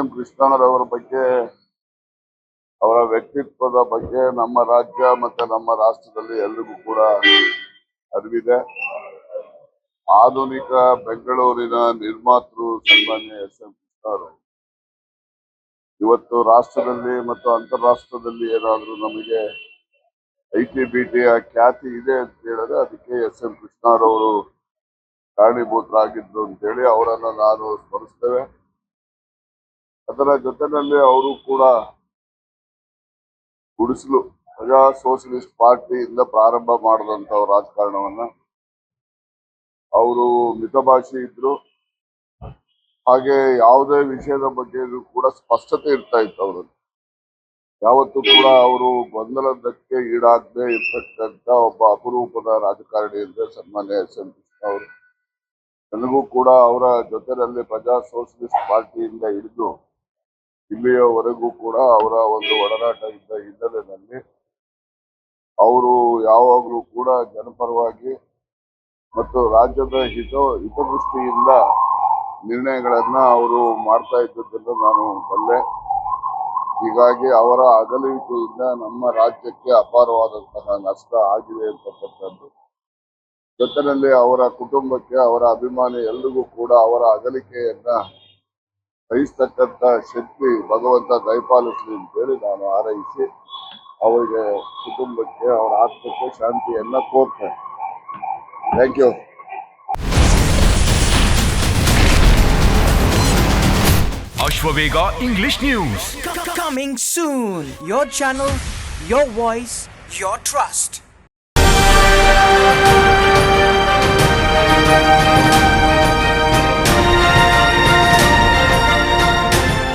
M ಕೃಷ್ಣಣ್ಣರವರ ಬಗ್ಗೆ, ಅವರ ವ್ಯಕ್ತಿತ್ವದ ಬಗ್ಗೆ ನಮ್ಮ ರಾಜ್ಯ ಮತ್ತೆ ನಮ್ಮ ರಾಷ್ಟ್ರದಲ್ಲಿ ಎಲ್ರಿಗೂ ಕೂಡ ಅರಿವಿದೆ. ಆಧುನಿಕ ಬೆಂಗಳೂರಿನ ನಿರ್ಮಾತೃ ಸನ್ಮಾನ್ಯ ಎಂ ಕೃಷ್ಣರು ಇವತ್ತು ರಾಷ್ಟ್ರದಲ್ಲಿ ಮತ್ತು ಅಂತಾರಾಷ್ಟ್ರದಲ್ಲಿ ಏನಾದರೂ ನಮಗೆ ಐಟಿ-ಬಿಟಿಯ ಖ್ಯಾತಿ ಇದೆ ಅಂತ ಹೇಳಿದ್ರೆ ಅದಕ್ಕೆ ಎಂ ಕೃಷ್ಣರವರು ಕಾರಣೀಭೂತರಾಗಿದ್ರು ಅಂತೇಳಿ ಅವರನ್ನ ನಾನು ಸ್ಮರಿಸ್ತೇವೆ. ಅದರ ಜೊತೆಯಲ್ಲಿ ಅವರು ಕೂಡ ಗುಡಿಸಲು ಪ್ರಜಾ ಸೋಷಲಿಸ್ಟ್ ಪಾರ್ಟಿಯಿಂದ ಪ್ರಾರಂಭ ಮಾಡಿದಂತ ರಾಜಕಾರಣವನ್ನ ಅವರು ಮಿತಭಾಷಿ ಇದ್ರು. ಹಾಗೆ ಯಾವುದೇ ವಿಷಯದ ಬಗ್ಗೆ ಕೂಡ ಸ್ಪಷ್ಟತೆ ಇರ್ತಾ ಇತ್ತು ಅವರಲ್ಲಿ. ಯಾವತ್ತೂ ಕೂಡ ಅವರು ಗೊಂದಲಕ್ಕೆ ಈಡಾಗದೆ ಇರ್ತಕ್ಕಂಥ ಒಬ್ಬ ಅಪರೂಪದ ರಾಜಕಾರಣಿ ಅಂದ್ರೆ ಸನ್ಮಾನ್ಯ ಎಂ ಕೃಷ್ಣ ಅವರು. ನನಗೂ ಕೂಡ ಅವರ ಜೊತೆಯಲ್ಲಿ ಪ್ರಜಾ ಸೋಷಲಿಸ್ಟ್ ಪಾರ್ಟಿಯಿಂದ ಹಿಡಿದು ಇಲ್ಲಿಯವರೆಗೂ ಕೂಡ ಅವರ ಒಂದು ಒಡನಾಟ ಇದ್ದ ಹಿನ್ನೆಲೆಯಲ್ಲಿ ಅವರು ಯಾವಾಗಲೂ ಕೂಡ ಜನಪರವಾಗಿ ಮತ್ತು ರಾಜ್ಯದ ಹಿತದೃಷ್ಟಿಯಿಂದ ನಿರ್ಣಯಗಳನ್ನ ಅವರು ಮಾಡ್ತಾ ಇದ್ದದ್ದನ್ನು ನಾನು ಬಲ್ಲೆ. ಹೀಗಾಗಿ ಅವರ ಅಗಲಿಕೆಯಿಂದ ನಮ್ಮ ರಾಜ್ಯಕ್ಕೆ ಅಪಾರವಾದಂತಹ ನಷ್ಟ ಆಗಿದೆ ಅಂತಕ್ಕಂಥದ್ದು. ಜೊತೆಯಲ್ಲಿ ಅವರ ಕುಟುಂಬಕ್ಕೆ, ಅವರ ಅಭಿಮಾನಿ ಎಲ್ರಿಗೂ ಕೂಡ ಅವರ ಅಗಲಿಕೆಯನ್ನ ಸಹಿಸ್ತಕ್ಕಂಥ ಶಕ್ತಿ ಭಗವಂತ ದಯಪಾಲಿಸಲಿ ಅಂತೇಳಿ ನಾನು ಹಾರೈಸಿ ಅವರಿಗೆ, ಕುಟುಂಬಕ್ಕೆ, ಅವರ ಆತ್ಮಕ್ಕೆ ಶಾಂತಿಯನ್ನ ಕೋರ್ತೇನೆ. Thank you. Ashwavega English News. Coming soon. Your channel, your voice, your trust.